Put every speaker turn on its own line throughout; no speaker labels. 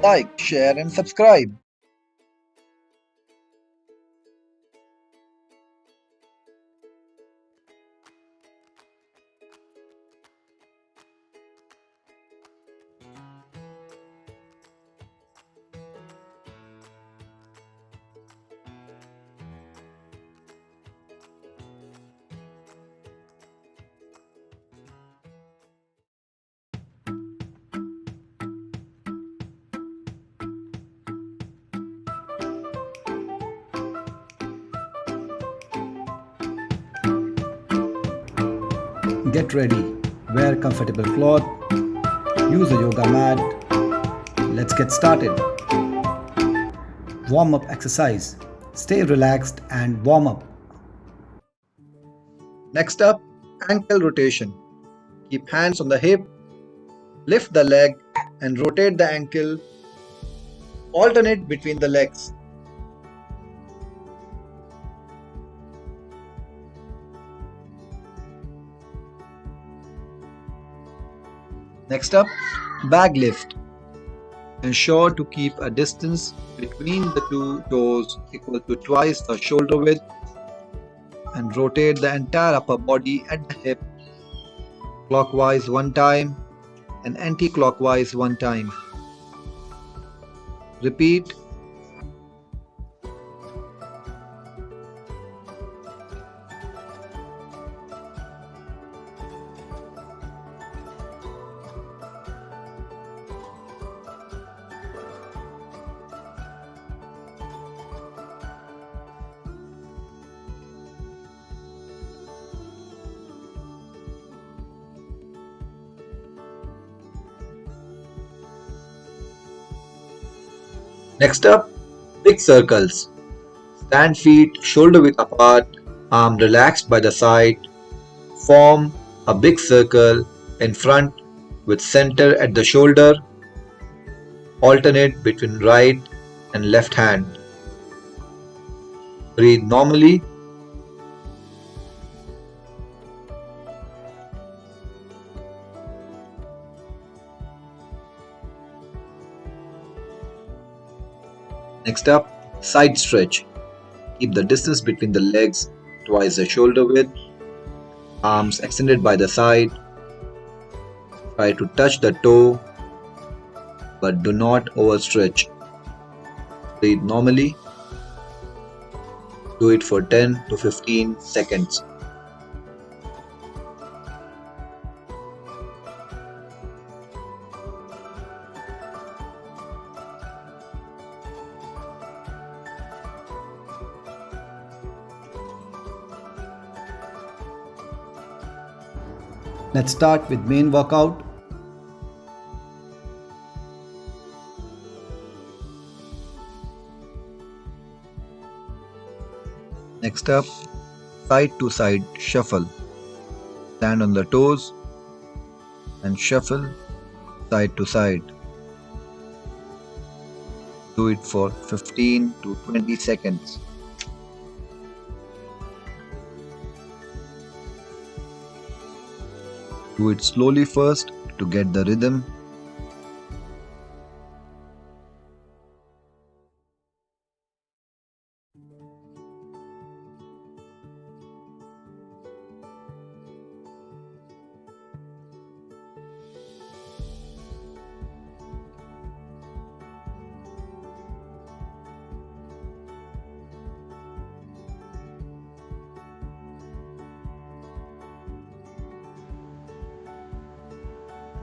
like, share, and subscribe.
Get ready, wear comfortable cloth, use a yoga mat. Let's get started. Warm up exercise. Stay relaxed and warm up.
Next up, ankle rotation. Keep hands on the hip, lift the leg, and rotate the ankle. Alternate between the legs. Next up, bag lift. Ensure to keep a distance between the two toes equal to twice the shoulder width and rotate the entire upper body at the hip clockwise one time and anti-clockwise one time. Repeat. Next up, big circles. Stand feet shoulder width apart, arm relaxed by the side. Form a big circle in front with center at the shoulder. Alternate between right and left hand. Breathe normally. Next up, side stretch. Keep the distance between the legs twice the shoulder width. Arms extended by the side. Try to touch the toe but do not overstretch. Breathe normally. Do it for 10 to 15 seconds.
Let's start with main workout.
Next up, side to side shuffle. Stand on the toes and shuffle side to side. Do it for 15 to 20 seconds. Do it slowly first to get the rhythm.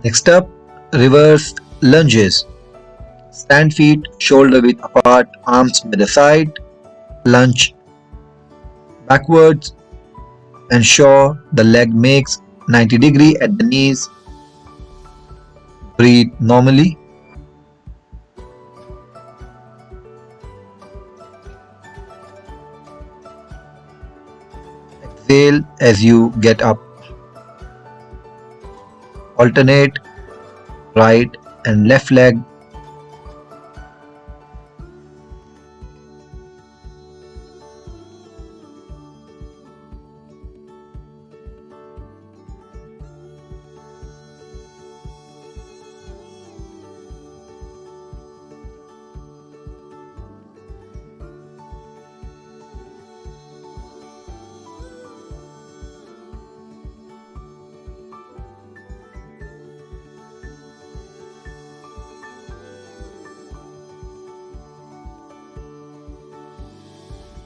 Next up, reverse lunges. Stand feet shoulder width apart, arms by the side. Lunge backwards. Ensure the leg makes 90-degree at the knees. Breathe normally. Exhale as you get up. Alternate right and left leg.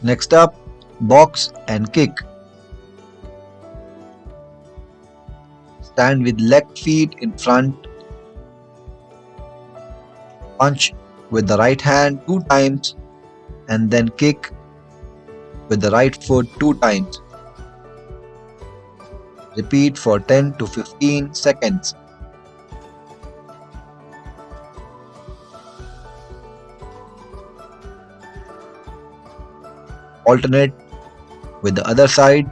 Next up, box and kick. Stand with left feet in front. Punch with the right hand 2 times and then kick with the right foot 2 times. Repeat for 10 to 15 seconds. Alternate with the other side.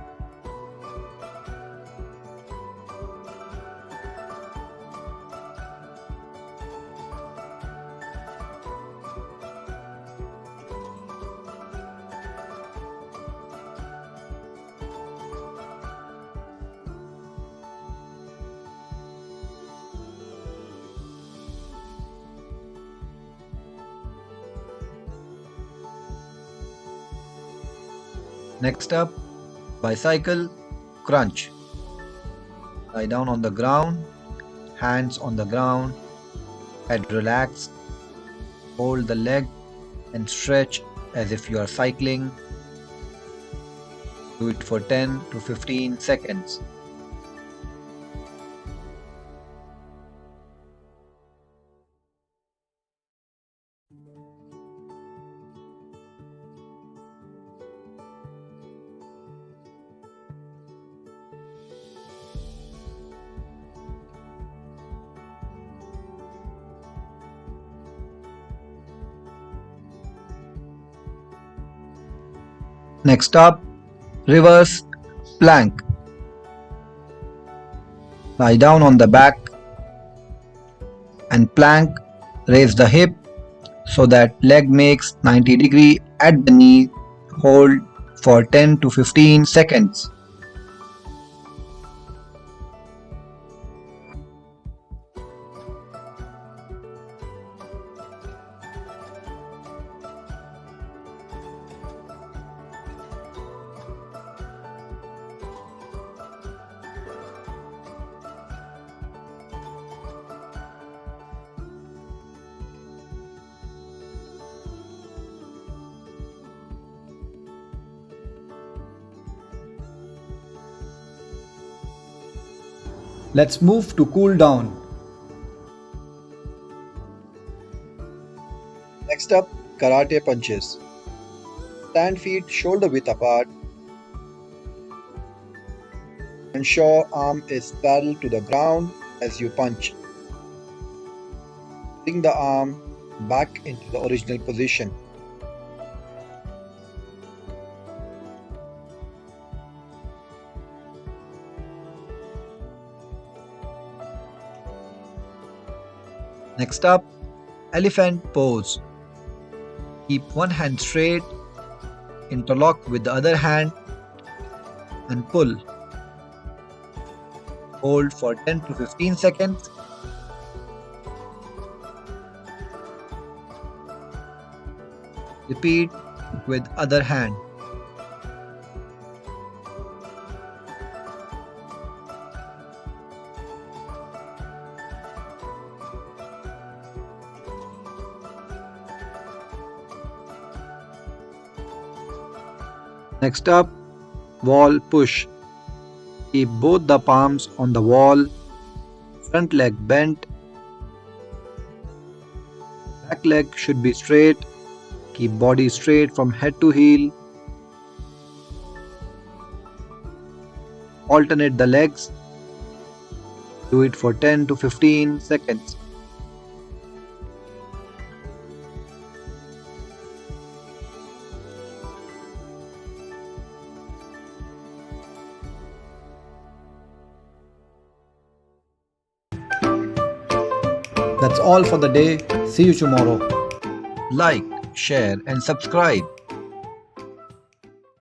Next up, bicycle crunch. Lie down on the ground, hands on the ground, head relaxed. Hold the leg and stretch as if you are cycling. Do it for 10 to 15 seconds. Next up, reverse plank. Lie down on the back and plank. Raise the hip so that leg makes 90° at the knee. Hold for 10 to 15 seconds.
Let's move to cool down.
Next up, karate punches. Stand feet shoulder width apart. Ensure arm is parallel to the ground as you punch. Bring the arm back into the original position. Next up, elephant pose. Keep one hand straight, interlock with the other hand and pull. Hold for 10 to 15 seconds. Repeat with other hand. Next up, wall push. Keep both the palms on the wall, front leg bent, back leg should be straight. Keep body straight from head to heel. Alternate the legs. Do it for 10 to 15 seconds.
That's all for the day. See you tomorrow.
Like, share, and subscribe.